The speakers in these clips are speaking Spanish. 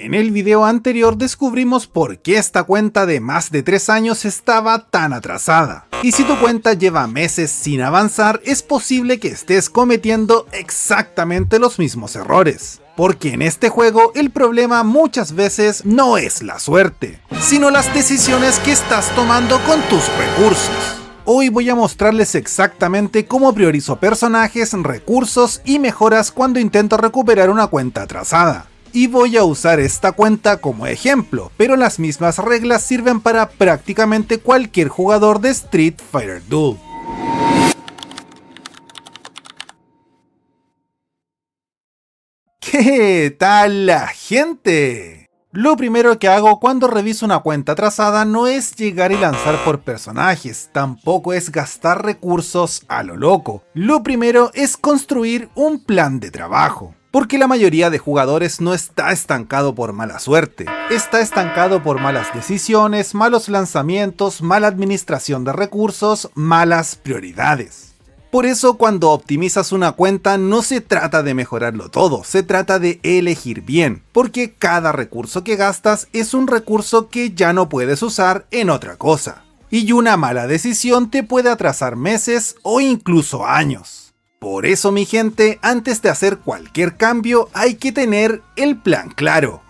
En el video anterior descubrimos por qué esta cuenta de más de 3 años estaba tan atrasada. Y si tu cuenta lleva meses sin avanzar, es posible que estés cometiendo exactamente los mismos errores. Porque en este juego el problema muchas veces no es la suerte, sino las decisiones que estás tomando con tus recursos. Hoy voy a mostrarles exactamente cómo priorizo personajes, recursos y mejoras cuando intento recuperar una cuenta atrasada. Y voy a usar esta cuenta como ejemplo, pero las mismas reglas sirven para prácticamente cualquier jugador de Street Fighter Duel. ¿Qué tal la gente? Lo primero que hago cuando reviso una cuenta atrasada no es llegar y lanzar por personajes, tampoco es gastar recursos a lo loco. Lo primero es construir un plan de trabajo. Porque la mayoría de jugadores no está estancado por mala suerte, está estancado por malas decisiones, malos lanzamientos, mala administración de recursos, malas prioridades. Por eso cuando optimizas una cuenta no se trata de mejorarlo todo, se trata de elegir bien, porque cada recurso que gastas es un recurso que ya no puedes usar en otra cosa. Y una mala decisión te puede atrasar meses o incluso años. Por eso mi gente, antes de hacer cualquier cambio hay que tener el plan claro.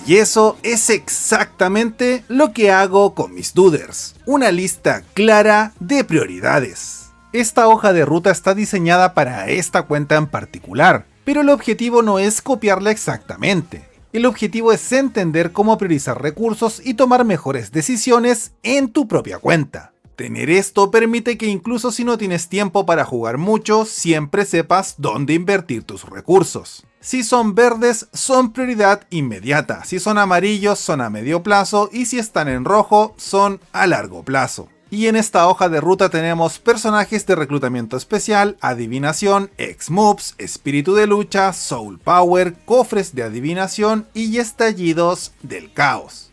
Y eso es exactamente lo que hago con mis Duders, una lista clara de prioridades. Esta hoja de ruta está diseñada para esta cuenta en particular, pero el objetivo no es copiarla exactamente. El objetivo es entender cómo priorizar recursos y tomar mejores decisiones en tu propia cuenta. Tener esto permite que incluso si no tienes tiempo para jugar mucho, siempre sepas dónde invertir tus recursos. Si son verdes, son prioridad inmediata, si son amarillos, son a medio plazo y si están en rojo, son a largo plazo. Y en esta hoja de ruta tenemos personajes de reclutamiento especial, adivinación, X-Moves, espíritu de lucha, Soul Power, cofres de adivinación y estallidos del caos.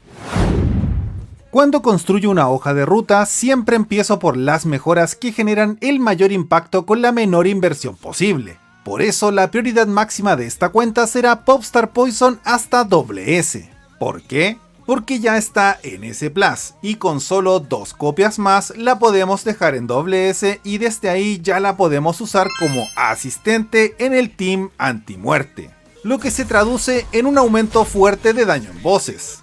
Cuando construyo una hoja de ruta, siempre empiezo por las mejoras que generan el mayor impacto con la menor inversión posible. Por eso la prioridad máxima de esta cuenta será Popstar Poison hasta SS. ¿Por qué? Porque ya está en S+, y con solo 2 copias más la podemos dejar en SS y desde ahí ya la podemos usar como asistente en el team antimuerte. Lo que se traduce en un aumento fuerte de daño en bosses.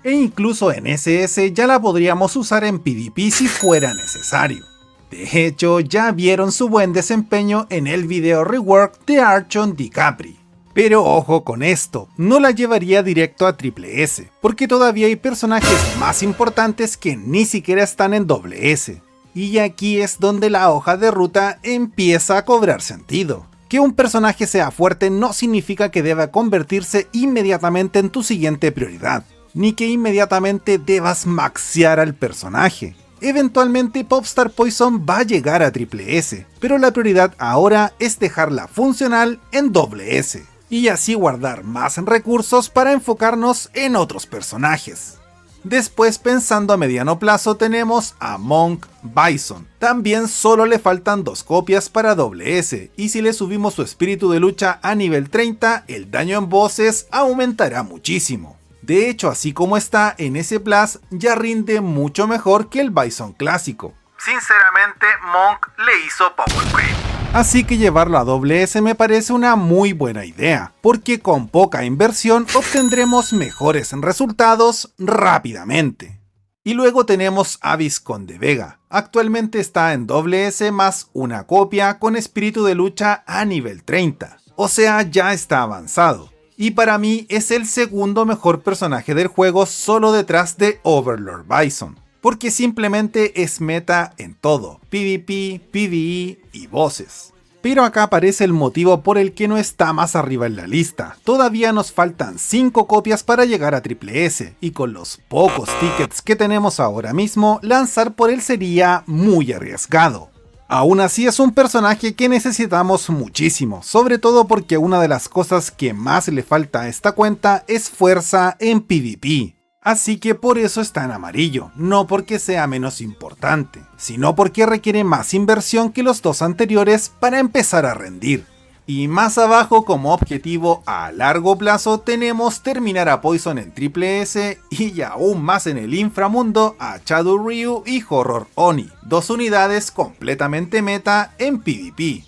E incluso en SS ya la podríamos usar en PvP si fuera necesario. De hecho, ya vieron su buen desempeño en el video rework de Archon DiCapri. Pero ojo con esto, no la llevaría directo a SS, porque todavía hay personajes más importantes que ni siquiera están en SS. Y aquí es donde la hoja de ruta empieza a cobrar sentido. Que un personaje sea fuerte no significa que deba convertirse inmediatamente en tu siguiente prioridad, ni que inmediatamente debas maxear al personaje. Eventualmente Popstar Poison va a llegar a SS, pero la prioridad ahora es dejarla funcional en SS, y así guardar más recursos para enfocarnos en otros personajes. Después, pensando a mediano plazo, tenemos a Monk Bison. También solo le faltan 2 copias para SS, y si le subimos su espíritu de lucha a nivel 30, el daño en bosses aumentará muchísimo. De hecho, así como está en S+, ya rinde mucho mejor que el Bison clásico. Sinceramente, Monk le hizo power creep. Así que llevarlo a SS me parece una muy buena idea, porque con poca inversión obtendremos mejores resultados rápidamente. Y luego tenemos a Visconde Vega. Actualmente está en SS más una copia con espíritu de lucha a nivel 30. O sea, ya está avanzado. Y para mí es el segundo mejor personaje del juego solo detrás de Overlord Bison, porque simplemente es meta en todo, PvP, PvE y bosses. Pero acá aparece el motivo por el que no está más arriba en la lista. Todavía nos faltan 5 copias para llegar a SS, y con los pocos tickets que tenemos ahora mismo, lanzar por él sería muy arriesgado. Aún así es un personaje que necesitamos muchísimo, sobre todo porque una de las cosas que más le falta a esta cuenta es fuerza en PvP. Así que por eso está en amarillo, no porque sea menos importante, sino porque requiere más inversión que los 2 anteriores para empezar a rendir. Y más abajo, como objetivo a largo plazo, tenemos terminar a Poison en Triple S y aún más en el inframundo a Shadow Ryu y Horror Oni, dos unidades completamente meta en PvP.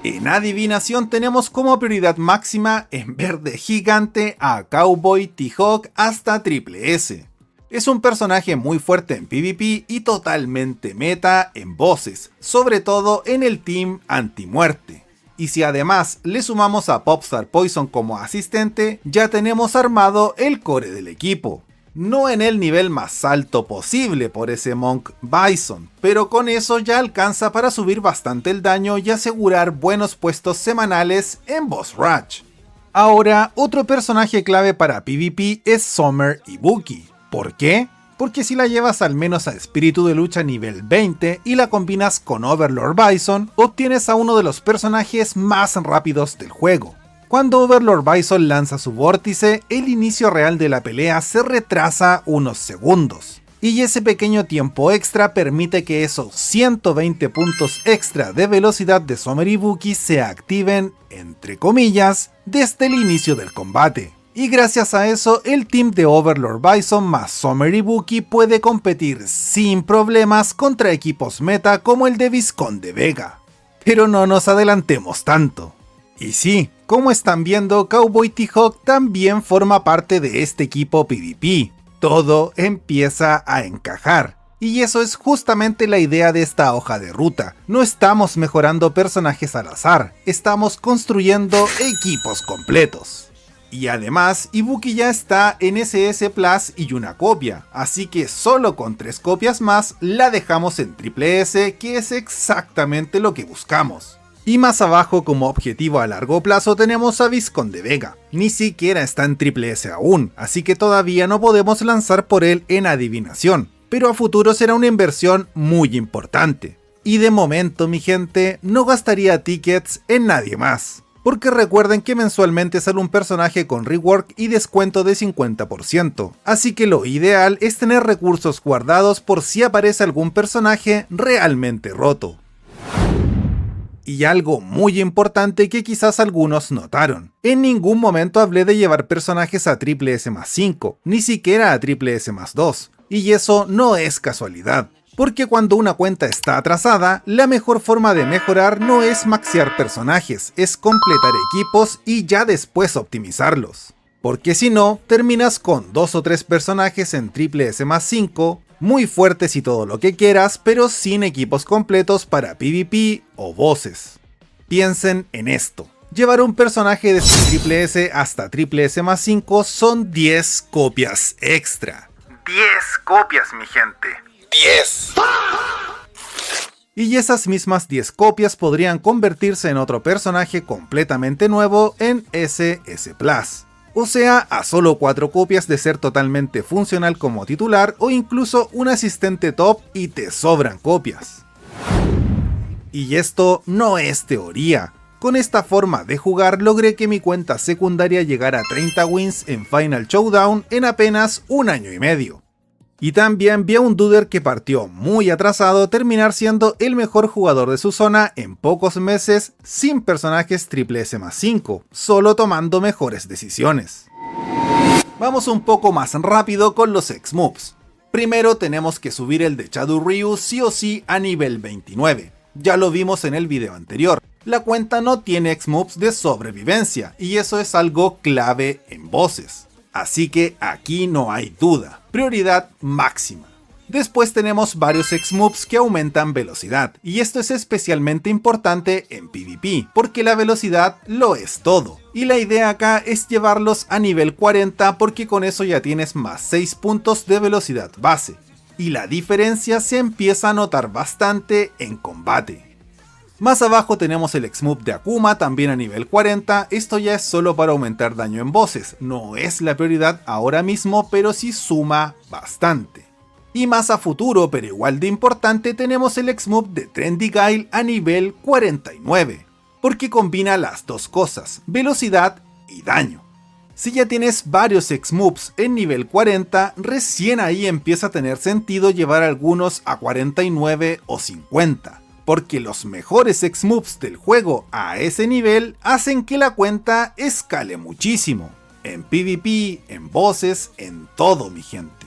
En adivinación tenemos como prioridad máxima en verde gigante a Cowboy T-Hawk hasta Triple S. Es un personaje muy fuerte en PvP y totalmente meta en bosses, sobre todo en el team anti-muerte. Y si además le sumamos a Popstar Poison como asistente, ya tenemos armado el core del equipo. No en el nivel más alto posible por ese Monk Bison, pero con eso ya alcanza para subir bastante el daño y asegurar buenos puestos semanales en Boss Rush. Ahora, otro personaje clave para PvP es Summer Ibuki. ¿Por qué? Porque si la llevas al menos a espíritu de lucha nivel 20 y la combinas con Overlord Bison, obtienes a uno de los personajes más rápidos del juego. Cuando Overlord Bison lanza su vórtice, el inicio real de la pelea se retrasa unos segundos. Y ese pequeño tiempo extra permite que esos 120 puntos extra de velocidad de Summer Ibuki se activen, entre comillas, desde el inicio del combate. Y gracias a eso, el team de Overlord Bison más Summer Ibuki puede competir sin problemas contra equipos meta como el de Visconde Vega. Pero no nos adelantemos tanto. Y sí, como están viendo, Cowboy T-Hawk también forma parte de este equipo PvP. Todo empieza a encajar. Y eso es justamente la idea de esta hoja de ruta. No estamos mejorando personajes al azar, estamos construyendo equipos completos. Y además, Ibuki ya está en SS Plus y una copia, así que solo con 3 copias más la dejamos en Triple S, que es exactamente lo que buscamos. Y más abajo, como objetivo a largo plazo, tenemos a Visconde Vega. Ni siquiera está en Triple S aún, así que todavía no podemos lanzar por él en adivinación, pero a futuro será una inversión muy importante. Y de momento, mi gente, no gastaría tickets en nadie más. Porque recuerden que mensualmente sale un personaje con rework y descuento de 50%, así que lo ideal es tener recursos guardados por si aparece algún personaje realmente roto. Y algo muy importante que quizás algunos notaron, en ningún momento hablé de llevar personajes a Triple S más 5, ni siquiera a Triple S más 2, y eso no es casualidad. Porque cuando una cuenta está atrasada, la mejor forma de mejorar no es maxear personajes, es completar equipos y ya después optimizarlos. Porque si no, terminas con 2 o 3 personajes en Triple S más 5, muy fuertes y todo lo que quieras, pero sin equipos completos para PvP o bosses. Piensen en esto. Llevar un personaje desde Triple S hasta Triple S más 5 son 10 copias extra. 10 copias, mi gente. 10. Y esas mismas 10 copias podrían convertirse en otro personaje completamente nuevo en SS Plus. O sea, a solo 4 copias de ser totalmente funcional como titular o incluso un asistente top y te sobran copias. Y esto no es teoría. Con esta forma de jugar logré que mi cuenta secundaria llegara a 30 wins en Final Showdown en apenas un año y medio. Y también vi a un duder que partió muy atrasado terminar siendo el mejor jugador de su zona en pocos meses sin personajes Triple S más 5, solo tomando mejores decisiones. Vamos un poco más rápido con los X-Moves. Primero tenemos que subir el de Shadow Ryu sí o sí a nivel 29. Ya lo vimos en el video anterior. La cuenta no tiene X-Moves de sobrevivencia y eso es algo clave en bosses. Así que aquí no hay duda, prioridad máxima. Después tenemos varios X-Moves que aumentan velocidad, y esto es especialmente importante en PvP, porque la velocidad lo es todo. Y la idea acá es llevarlos a nivel 40 porque con eso ya tienes más 6 puntos de velocidad base. Y la diferencia se empieza a notar bastante en combate. Más abajo tenemos el X-Move de Akuma, también a nivel 40, esto ya es solo para aumentar daño en bosses, no es la prioridad ahora mismo, pero sí suma bastante. Y más a futuro, pero igual de importante, tenemos el X-Move de Trendy Guile a nivel 49, porque combina las dos cosas, velocidad y daño. Si ya tienes varios X-Moves en nivel 40, recién ahí empieza a tener sentido llevar algunos a 49 o 50. porque los mejores X-Moves del juego a ese nivel hacen que la cuenta escale muchísimo. En PvP, en bosses, en todo, mi gente.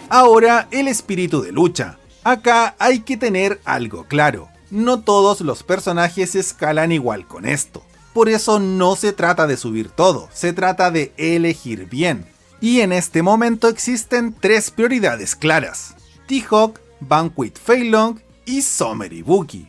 Ahora, el espíritu de lucha. Acá hay que tener algo claro. No todos los personajes escalan igual con esto. Por eso no se trata de subir todo, se trata de elegir bien. Y en este momento existen 3 prioridades claras: T-Hawk, Banquet Fei Long y Summer Ibuki.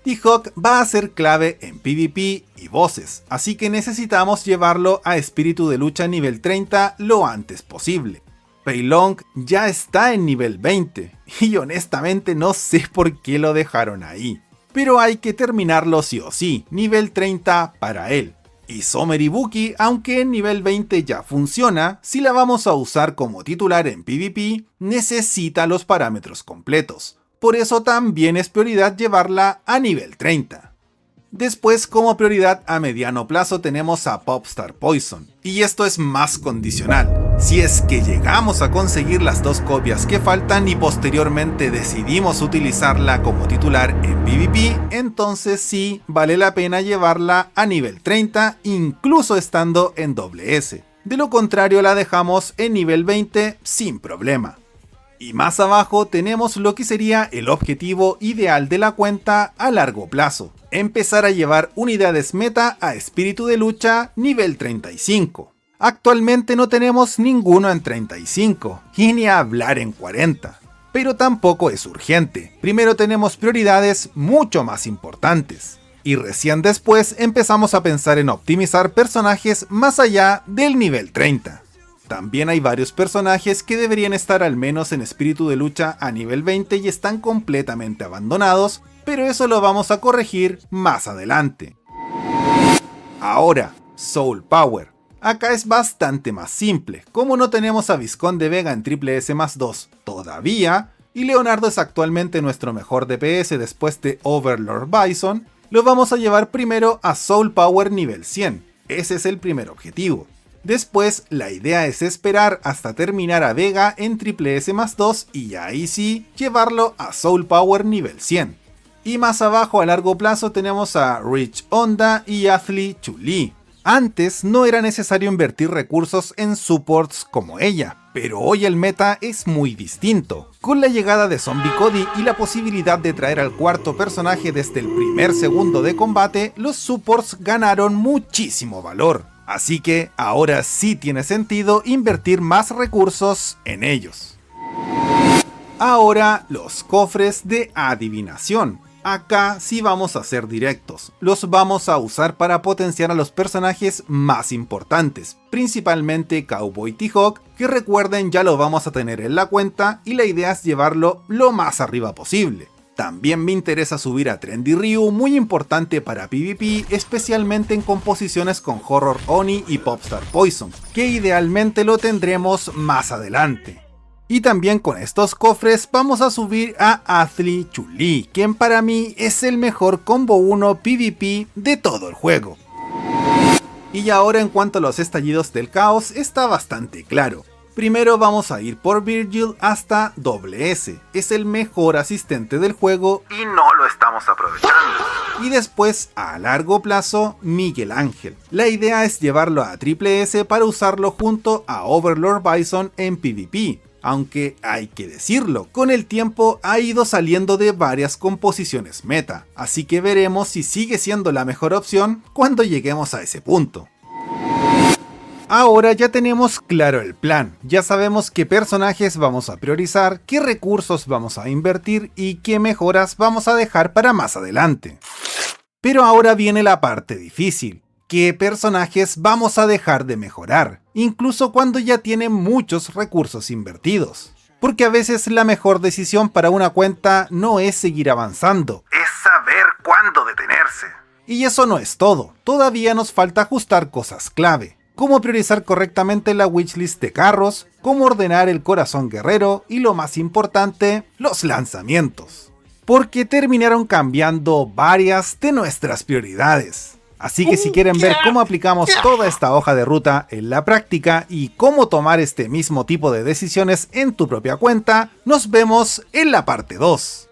T-Hawk va a ser clave en PvP y bosses, así que necesitamos llevarlo a espíritu de lucha nivel 30 lo antes posible. Fei Long ya está en nivel 20, y honestamente no sé por qué lo dejaron ahí. Pero hay que terminarlo sí o sí, nivel 30 para él. Y Summer Ibuki, aunque en nivel 20 ya funciona, si la vamos a usar como titular en PvP, necesita los parámetros completos. Por eso también es prioridad llevarla a nivel 30. Después, como prioridad a mediano plazo, tenemos a Popstar Poison. Y esto es más condicional. Si es que llegamos a conseguir las 2 copias que faltan y posteriormente decidimos utilizarla como titular en PvP, entonces sí vale la pena llevarla a nivel 30, incluso estando en SS. De lo contrario, la dejamos en nivel 20 sin problema. Y más abajo tenemos lo que sería el objetivo ideal de la cuenta a largo plazo: empezar a llevar unidades meta a espíritu de lucha nivel 35. Actualmente no tenemos ninguno en 35, y ni a hablar en 40. Pero tampoco es urgente, primero tenemos prioridades mucho más importantes. Y recién después empezamos a pensar en optimizar personajes más allá del nivel 30. También hay varios personajes que deberían estar al menos en espíritu de lucha a nivel 20 y están completamente abandonados, pero eso lo vamos a corregir más adelante. Ahora, Soul Power. Acá es bastante más simple. Como no tenemos a Visconde Vega en SS+2 todavía, y Leonardo es actualmente nuestro mejor DPS después de Overlord Bison, lo vamos a llevar primero a Soul Power nivel 100. Ese es el primer objetivo. Después, la idea es esperar hasta terminar a Vega en SS+2 y ahí sí, llevarlo a Soul Power nivel 100. Y más abajo a largo plazo tenemos a Rich Honda y Athlie Chun-Li. Antes no era necesario invertir recursos en supports como ella, pero hoy el meta es muy distinto. Con la llegada de Zombie Cody y la posibilidad de traer al cuarto personaje desde el primer segundo de combate, los supports ganaron muchísimo valor. Así que ahora sí tiene sentido invertir más recursos en ellos. Ahora los cofres de adivinación. Acá sí vamos a ser directos. Los vamos a usar para potenciar a los personajes más importantes, principalmente Cowboy T-Hawk, que recuerden ya lo vamos a tener en la cuenta y la idea es llevarlo lo más arriba posible. También me interesa subir a Trendy Ryu, muy importante para PvP, especialmente en composiciones con Horror Oni y Popstar Poison, que idealmente lo tendremos más adelante. Y también con estos cofres vamos a subir a Athlie Chun-Li, quien para mí es el mejor combo 1 PvP de todo el juego. Y ahora en cuanto a los estallidos del caos está bastante claro. Primero vamos a ir por Virgil hasta SS, es el mejor asistente del juego y no lo estamos aprovechando. Y después, a largo plazo, Miguel Ángel. La idea es llevarlo a SS para usarlo junto a Overlord Bison en PvP. Aunque hay que decirlo, con el tiempo ha ido saliendo de varias composiciones meta, así que veremos si sigue siendo la mejor opción cuando lleguemos a ese punto. Ahora ya tenemos claro el plan, ya sabemos qué personajes vamos a priorizar, qué recursos vamos a invertir y qué mejoras vamos a dejar para más adelante. Pero ahora viene la parte difícil. ¿Qué personajes vamos a dejar de mejorar? Incluso cuando ya tienen muchos recursos invertidos. Porque a veces la mejor decisión para una cuenta no es seguir avanzando, es saber cuándo detenerse. Y eso no es todo, todavía nos falta ajustar cosas clave. Cómo priorizar correctamente la wishlist de carros, cómo ordenar el corazón guerrero y lo más importante, los lanzamientos. Porque terminaron cambiando varias de nuestras prioridades. Así que si quieren ver cómo aplicamos toda esta hoja de ruta en la práctica y cómo tomar este mismo tipo de decisiones en tu propia cuenta, nos vemos en la parte 2.